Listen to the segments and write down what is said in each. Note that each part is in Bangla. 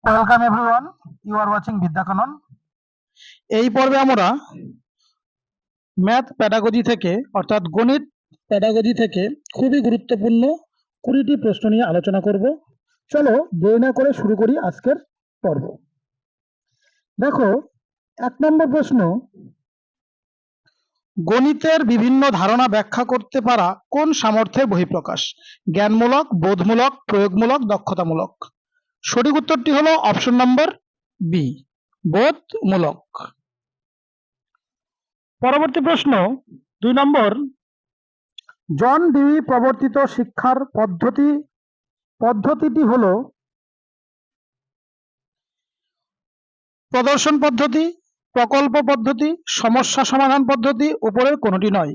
Welcome everyone, you are watching Vidyakanan. এই পর্বে আমরা ম্যাথ প্যাডাগজি থেকে অর্থাৎ গণিত প্যাডাগজি থেকে খুবই গুরুত্বপূর্ণ 20টি প্রশ্ন নিয়ে আলোচনা করব। চলো দেরি না করে শুরু করি আজকের পর্ব। দেখো, 1 নম্বর প্রশ্ন, গণিতের বিভিন্ন ধারণা ব্যাখ্যা করতে পারা কোন সামর্থ্যের বহিঃপ্রকাশ? জ্ঞানমূলক, বোধমূলক, প্রয়োগমূলক, দক্ষতামূলক। সঠিক উত্তরটি হলো অপশন নম্বর বি, বোধমূলক। পরবর্তী প্রশ্ন 2 নম্বর, জন ডিউই প্রবর্তিত শিক্ষার পদ্ধতিটি হলো প্রদর্শন পদ্ধতি, প্রকল্প পদ্ধতি, সমস্যা সমাধান পদ্ধতি, উপরের কোনটি নয়।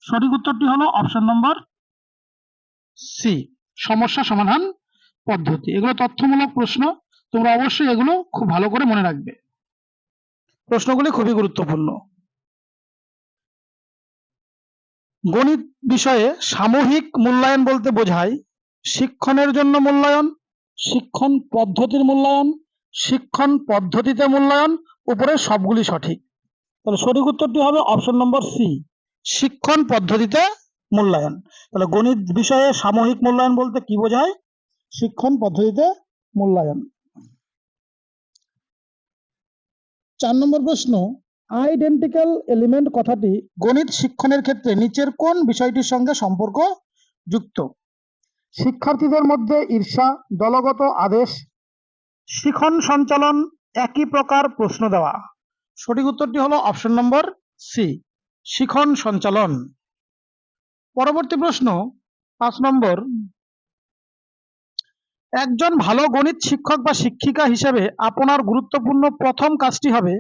সঠিক উত্তরটি হলো অপশন নম্বর সি, সমস্যা সমাধান পদ্ধতি। এগুলো তথ্যমূলক প্রশ্ন, তোমরা অবশ্যই এগুলো খুব ভালো করে মনে রাখবে, প্রশ্নগুলি খুবই গুরুত্বপূর্ণ। গণিত বিষয়ে সামূহিক মূল্যায়ন বলতে বোঝায় শিক্ষণের জন্য মূল্যায়ন, শিক্ষণ পদ্ধতির মূল্যায়ন, শিক্ষণ পদ্ধতিতে মূল্যায়ন, উপরে সবগুলি সঠিক। তাহলে সঠিক উত্তরটি হবে অপশন নম্বর সি, শিক্ষণ পদ্ধতিতে মূল্যায়ন। তাহলে গণিত বিষয়ে সামূহিক মূল্যায়ন বলতে কি বোঝায়? শিক্ষণ পদ্ধতিতে মূল্যায়ন। 4 নম্বর প্রশ্ন, আইডেন্টিক্যাল এলিমেন্ট কথাটি গণিত শিক্ষণের ক্ষেত্রে নিচের কোন বিষয়টির সঙ্গে সম্পর্ক যুক্ত? শিক্ষার্থীদের মধ্যে ঈর্ষা, দলগত আদেশ, শিখন সঞ্চালন, একই প্রকার প্রশ্ন দেওয়া। সঠিক উত্তরটি হলো অপশন নম্বর সি, শিখন সঞ্চালন। পরবর্তী প্রশ্ন 5 নম্বর, একজন ভালো গণিত শিক্ষক বা শিক্ষিকা হিসেবে আপনার গুরুত্বপূর্ণ প্রথম কাজটি হবে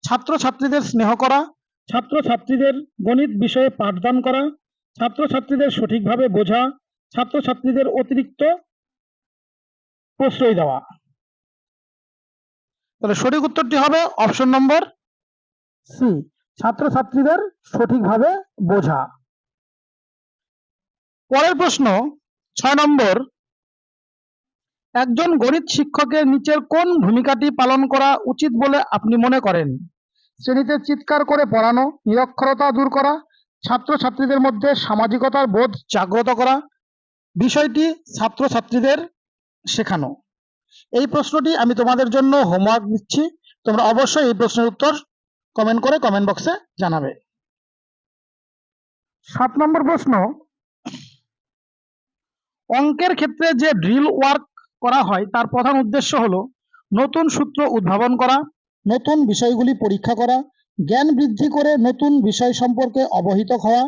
ছাত্রছাত্রীদের স্নেহ করা, ছাত্রছাত্রীদের গণিত বিষয়ে পাঠদান করা, ছাত্রছাত্রীদের সঠিকভাবে বোঝা, ছাত্রছাত্রীদের অতিরিক্ত প্রশ্রয় দেওয়া। তাহলে সঠিক উত্তরটি হবে অপশন নম্বর সি, ছাত্রছাত্রীদের সঠিকভাবে বোঝা। পরের প্রশ্ন 6 নম্বর, একজন গণিত শিক্ষকের নিচের কোন ভূমিকাটি পালন করা উচিত বলে আপনি মনে করেন? শ্রেণীতে চিৎকার করে পড়ানো, নিরক্ষরতা দূর করা, ছাত্রছাত্রীদের মধ্যে সামাজিকতার বোধ জাগ্রত করা, বিষয়টি ছাত্রছাত্রীদের শেখানো। এই প্রশ্নটি আমি তোমাদের জন্য হোমওয়ার্ক দিচ্ছি, তোমরা অবশ্যই এই প্রশ্নের উত্তর কমেন্ট করে কমেন্ট বক্সে জানাবে। 7 নম্বর প্রশ্ন, অঙ্কের ক্ষেত্রে যে ড্রিল ওয়ার্ক করা হয় তার প্রধান উদ্দেশ্য হলো নতুন সূত্র উদ্ভাবন করা, নতুন বিষয়গুলি পরীক্ষা করা, জ্ঞান বৃদ্ধি করে নতুন বিষয় সম্পর্কে অবহিত হওয়া,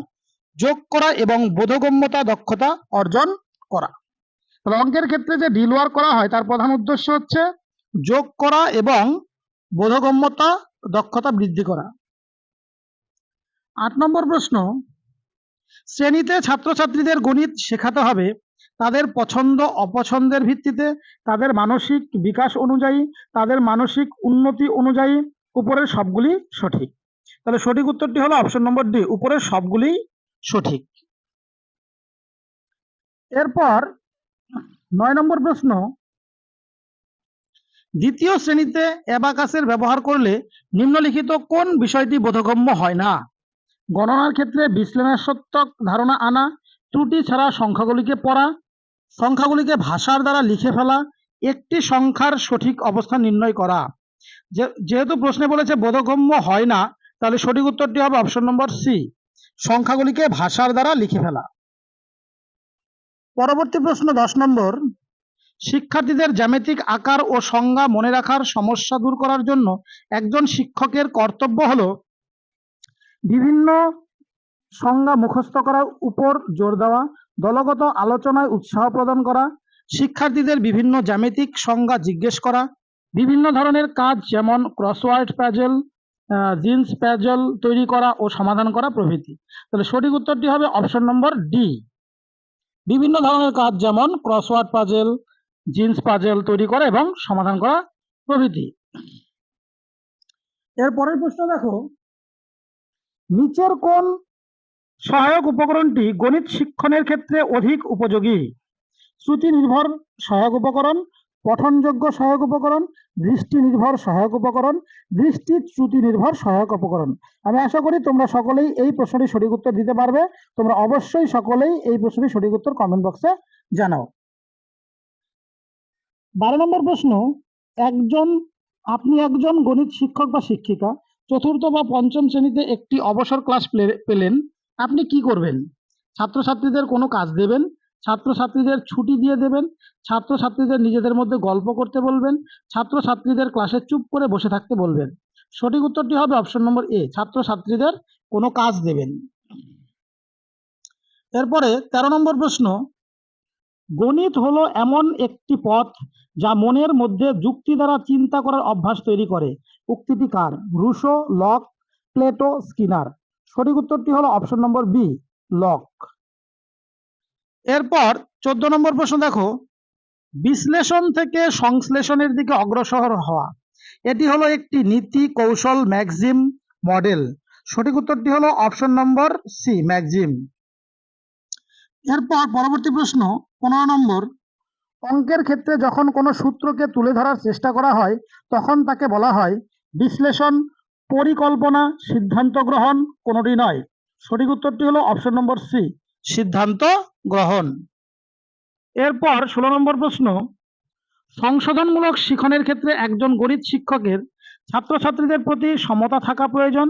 যোগ করা এবং বোধগম্যতা দক্ষতা অর্জন করা। অঙ্কের ক্ষেত্রে যে ড্রিল ওয়ার্ক করা হয় তার প্রধান উদ্দেশ্য হচ্ছে যোগ করা এবং বোধগম্যতা দক্ষতা বৃদ্ধি করা। 8 নম্বর প্রশ্ন, শ্রেণীতে ছাত্রছাত্রীদের গণিত শেখাতে হবে তাদের পছন্দ অপছন্দের ভিত্তিতে, তাদের মানসিক বিকাশ অনুযায়ী, তাদের মানসিক উন্নতি অনুযায়ী, উপরের সবগুলি সঠিক। তাহলে সঠিক উত্তরটি হলো অপশন নম্বর ডি, উপরের সবগুলি সঠিক। এরপর 9 নম্বর প্রশ্ন, দ্বিতীয় শ্রেণীতে অ্যাবাকাসের ব্যবহার করলে নিম্নলিখিত কোন বিষয়টি বোধগম্য হয় না? গণনার ক্ষেত্রে বিশ্লেষণাত্মক ধারণা আনা, ত্রুটি ছাড়া সংখ্যাগুলিকে পড়া, সংখ্যাগুলিকে ভাষার দ্বারা লিখে ফেলা, একটি সংখ্যার সঠিক অবস্থান নির্ণয় করা। যেহেতু প্রশ্নে বলেছে বোধগম্য হয় না, তাহলে সঠিক উত্তরটি হবে অপশন নম্বর সি, সংখ্যাগুলিকে ভাষার দ্বারা লিখে ফেলা। পরবর্তী প্রশ্ন 10 নম্বর, শিক্ষার্থীদের জ্যামিতিক আকার ও সংজ্ঞা মনে রাখার সমস্যা দূর করার জন্য একজন শিক্ষকের কর্তব্য হলো বিভিন্ন সংজ্ঞা মুখস্থ করার উপর জোর দেওয়া, দলগত আলোচনায় উৎসাহ প্রদান করা, শিক্ষার্থীদের বিভিন্ন জ্যামিতিক সংজ্ঞা জিজ্ঞেস করা, বিভিন্ন ধরনের কাজ যেমন ক্রসওয়ার্ড প্যাজেল, জিন্স প্যাজেল তৈরি করা ও সমাধান করা প্রভৃতি। তাহলে সঠিক উত্তরটি হবে অপশন নম্বর ডি, বিভিন্ন ধরনের কাজ যেমন ক্রসওয়ার্ড পাজেল, জিন্স পাজেল তৈরি করা এবং সমাধান করা প্রভৃতি। এর পরের প্রশ্ন দেখো, নিচের কোন সহায়ক উপকরণটি গণিত শিক্ষণের ক্ষেত্রে অধিক উপযোগী? শ্রুতি নির্ভর সহায়ক উপকরণ, পঠনযোগ্য সহায়ক উপকরণ, দৃষ্টি নির্ভর সহায়ক উপকরণ, দৃষ্টি ত্রুটি নির্ভর সহায়ক উপকরণ। আমি আশা করি তোমরা সকলেই এই প্রশ্নটির সঠিক উত্তর দিতে পারবে। তোমরা অবশ্যই সকলেই এই প্রশ্নটির সঠিক উত্তর কমেন্ট বক্সে জানাও। 12 নম্বর প্রশ্ন, আপনি একজন গণিত শিক্ষক বা শিক্ষিকা, চতুর্থ বা পঞ্চম শ্রেণীতে একটি অবসর ক্লাস পেলেন। আপনি কি করবেন? ছাত্রছাত্রীদের কোনো কাজ দেবেন, ছাত্রছাত্রীদের ছুটি দিয়ে দেবেন, ছাত্রছাত্রীদের নিজেদের মধ্যে গল্প করতে বলবেন, ছাত্রছাত্রীদের ক্লাসে চুপ করে বসে থাকতে বলবেন। সঠিক উত্তরটি হবে অপশন নম্বর এ, ছাত্রছাত্রীদের কোনো কাজ দেবেন। এরপরে 13 নম্বর প্রশ্ন, গণিত হলো এমন একটি পথ যা মনের মধ্যে যুক্তি দ্বারা চিন্তা করার অভ্যাস তৈরি করে। উক্তিটি কার? Rousseau, Locke, Plato, Skinner. সঠিক উত্তরটি হলো অপশন নম্বর বি, লক। এরপর 14 নম্বর প্রশ্ন দেখো, বিশ্লেষণ থেকে সংশ্লেষণের দিকে অগ্রসর হওয়া, এটি হলো একটি নীতি, কৌশল, ম্যাক্সিম, মডেল। সঠিক উত্তরটি হলো অপশন নম্বর সি, ম্যাক্সিম। এরপর পরবর্তী প্রশ্ন 15 নম্বর, অঙ্কের ক্ষেত্রে যখন কোনো সূত্রকে তুলে ধরার চেষ্টা করা হয় তখন তাকে বলা হয় বিশ্লেষণ, পরিকল্পনা, সিদ্ধান্ত গ্রহণ, কোনোটি নয়। সঠিক উত্তরটি হলো অপশন নম্বর সি, সিদ্ধান্ত গ্রহণ। এরপর 16 নম্বর প্রশ্ন, সংশোধনমূলক শিক্ষণের ক্ষেত্রে একজন গণিত শিক্ষকের ছাত্রছাত্রীদের প্রতি সমতা থাকা প্রয়োজন,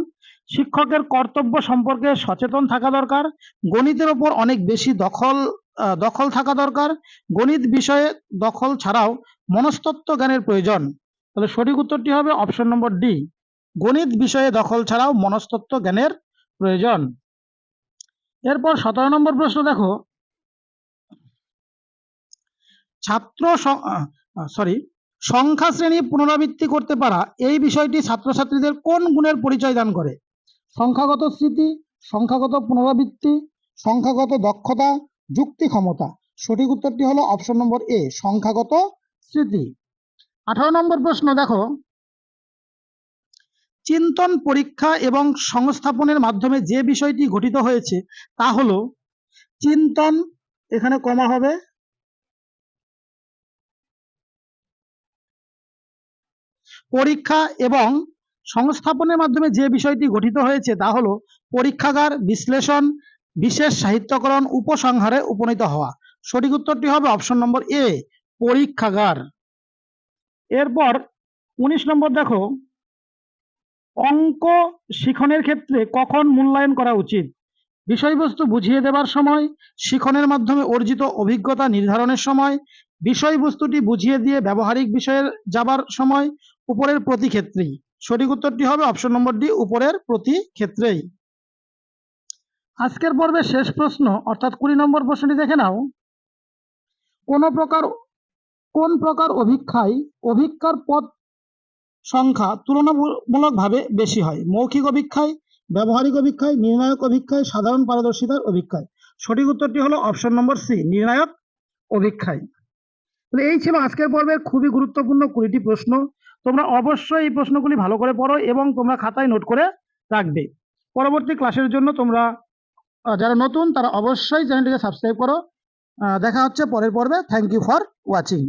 শিক্ষকের কর্তব্য সম্পর্কে সচেতন থাকা দরকার, গণিতের ওপর অনেক বেশি দখল থাকা দরকার, গণিত বিষয়ে দখল ছাড়াও মনস্তত্ত্ব জ্ঞানের প্রয়োজন। তাহলে সঠিক উত্তরটি হবে অপশন নম্বর ডি, গণিত বিষয়ে দখল ছাড়াও মনস্তত্ত্ব জ্ঞানের প্রয়োজন। এরপর 17 নম্বর প্রশ্ন দেখো, সংখ্যা শ্রেণী পুনরাবৃত্তি করতে পারা এই বিষয়টি ছাত্রছাত্রীদের কোন গুণের পরিচয় দান করে? সংখ্যাগত স্মৃতি, সংখ্যাগত পুনরাবৃত্তি, সংখ্যাগত দক্ষতা, যুক্তি ক্ষমতা। সঠিক উত্তরটি হলো অপশন নম্বর এ, সংখ্যাগত স্মৃতি। 18 নম্বর প্রশ্ন দেখো, চিন্তন পরীক্ষা এবং সংস্থাপনের মাধ্যমে যে বিষয়টি গঠিত হয়েছে তা হলো চিন্তন, এখানে কমা হবে, পরীক্ষা এবং সংস্থাপনের মাধ্যমে যে বিষয়টি গঠিত হয়েছে তা হলো পরীক্ষাগার, বিশ্লেষণ, বিশেষ সাহিত্যকরণ, উপসংহারে উপনীত হওয়া। সঠিক উত্তরটি হবে অপশন নম্বর এ, পরীক্ষাগার। এরপর 19 নম্বর দেখো, অঙ্ক শিখনের ক্ষেত্রে কখন মূল্যায়ন করা উচিত? বিষয়বস্তু বুঝিয়ে দেবার সময়, শিখনের মাধ্যমে অর্জিত অভিজ্ঞতা নির্ধারণের সময়, বিষয়বস্তুটি বুঝিয়ে দিয়ে ব্যবহারিক বিষয়ে যাবার সময়, উপরের প্রতি ক্ষেত্রেই। সঠিক উত্তরটি হবে অপশন নম্বর ডি, উপরের প্রতি ক্ষেত্রেই। আজকের পর্বে শেষ প্রশ্ন অর্থাৎ 20 নম্বর প্রশ্নটি দেখে নাও, কোন প্রকার অভিক্ষার পদ সংখ্যা তুলনামূলকভাবে বেশি হয়? মৌখিক অভিক্ষায়, ব্যবহারিক অভিক্ষায়, নির্ণায়ক অভিক্ষায়, সাধারণ পারদর্শিতার অভিক্ষায়। সঠিক উত্তরটি হলো অপশন নম্বর সি, নির্ণায়ক অভিক্ষায়। তাহলে এই ছিল আজকের পর্বের খুবই গুরুত্বপূর্ণ 20টি প্রশ্ন। তোমরা অবশ্যই এই প্রশ্নগুলি ভালো করে পড়ো এবং তোমরা খাতায় নোট করে রাখবে। পরবর্তী ক্লাসের জন্য তোমরা যারা নতুন তারা অবশ্যই চ্যানেলটিকে সাবস্ক্রাইব করো। দেখা হচ্ছে পরের পর্বে। Thank you for watching.